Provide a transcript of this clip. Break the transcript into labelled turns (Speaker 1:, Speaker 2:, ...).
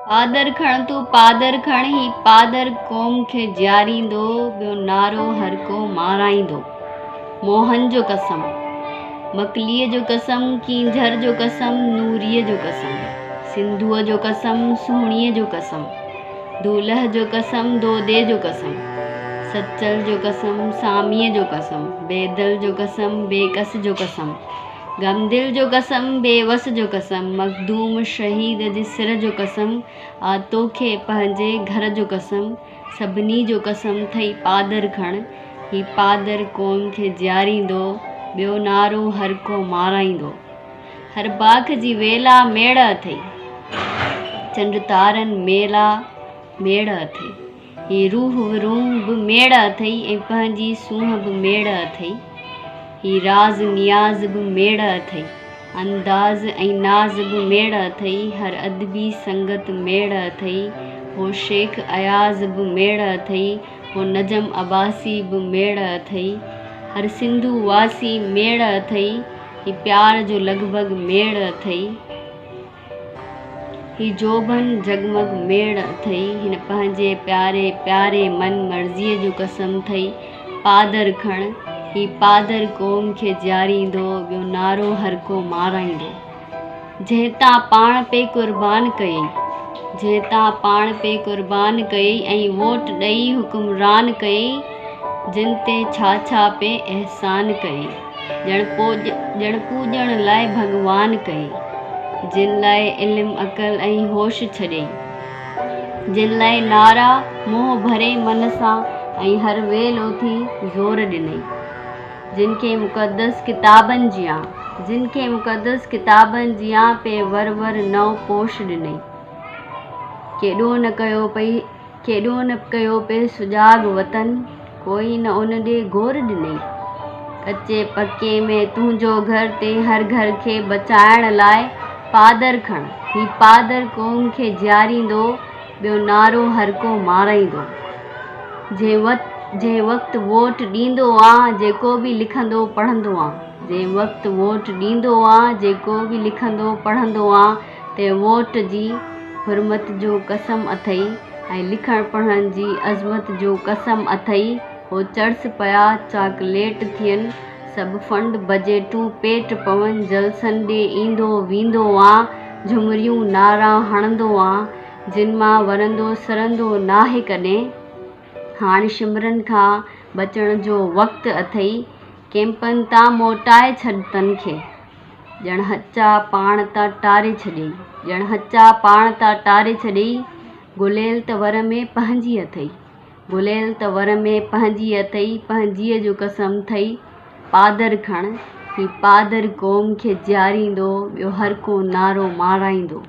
Speaker 1: पादर खण तूं पादर खण ही पादर क़ौम खे ॼारींदो, ॿियो नारो हर को माराईंदो। मोहन जो कसम, मकलीअ जो कसम, कींझर जो कसम, नूरीअ जो कसम, सिंधुअ जो कसम, सुहिणीअ जो कसम, दूल्ह जो कसम, दोदे जो कसम, सचल जो कसम, सामीअ जो कसम, बेदल जो कसम, बेकस जो कसम, गमदिल जो कसम, बेवस जो कसम, मखदूम शहीद जे सिर जो कसम, आतो खे पंहिंजे घर जो कसम, सभिनी जो कसम थई पादर खण, ही पादर क़ौम खे ॼारींदो, ॿियो नारो हर को माराईंदो। हर बाख जी वेला मेड़ अथई, चंड तारनि मेला मेड़ अथई, ही रूह वरूह बि मेड़ अथई ऐं पंहिंजी सूंहं बि मेड़ अथई, ही राज़ नियाज़ बि मेड़ अथई, अंदाज़ ऐं नाज़ बि मेड़ अथई, हर अदबी संगत मेड़ अथई, हो शेख अयाज़ बि मेड़ अथई, हो नजम अब्बासी बि मेड़ अथई, हर सिंधु वासी मेड़ अथई, ही प्यार जो लॻभॻि मेड़ अथई, ही जोबन जगमग मेड़ अथई, हिन पंहिंजे प्यारे प्यारे मन मर्ज़ीअ जो कसम थई पादर खण, ही पादर क़ौम खे ॼारींदो, ॿियो नारो हर को माराईंदो। जंहिं तां पाण पे क़ुर्बान कयई, जंहिं तां पाण पे क़ुर्बान कयई ऐं वोट ॾेई हुक्मरान कयई, जिन ते छा छा पे एहसान कयई, ॼण पूॼण लाइ भॻवान कयई, जिन लाइ इल्मु अक़ल ऐं होश छॾियई, जिन लाइ नारा मोह भरे मन सां ऐं हर वेल उथी ज़ोर ॾिनई, जिन खे मुक़दस किताबनि जियां, जिन खे मुक़दस किताबनि जियां पे वर वर नओं पोश ॾिनई, केॾो न कयो पे सुजाॻ वतन, कोई न उन ॾे गोर ॾिनई, कचे पके में तुंहिंजो घर ते हर घर खे बचाइण लाइ पादर खण, ही पादर क़ौम खे ॼारींदो, ॿियो नारो हर को माराईंदो। जंहिं वक़्तु वोट ॾींदो आ, जेको बि लिखंदो पढ़ंदो आ, जंहिं वक़्तु वोट ॾींदो आ, जेको बि लिखंदो पढ़ंदो आ, ते वोट जी हुरमत जो कसम अथई ऐं लिखण पढ़ण जी अज़मत जो कसम अथई, हो चर्च पिया चॉकलेट थियनि, सभु फंड बजेटूं पेट पवनि, जलसनि ॾे ईंदो वेंदो आ, झुमरियूं नारा हणंदो आ, जिन मां वरंदो सरंदो नाहे कॾहिं, हाणे शिमरन खां बचण जो वक़्तु अथई, कैंपनि तां मोटाए छॾ तन खे, ॼण हचा पाण तां टारे छॾियई, ॼण हचा पाण तां टारे छॾियई, गुलेल त वर में पंहिंजी अथई, गुलेल त वर में पंहिंजी अथई, पंहिंजीअ जो कसम थई पादर खण, ही पादर क़ौम खे ॼारींदो, ॿियो हर को नारो माराईंदो।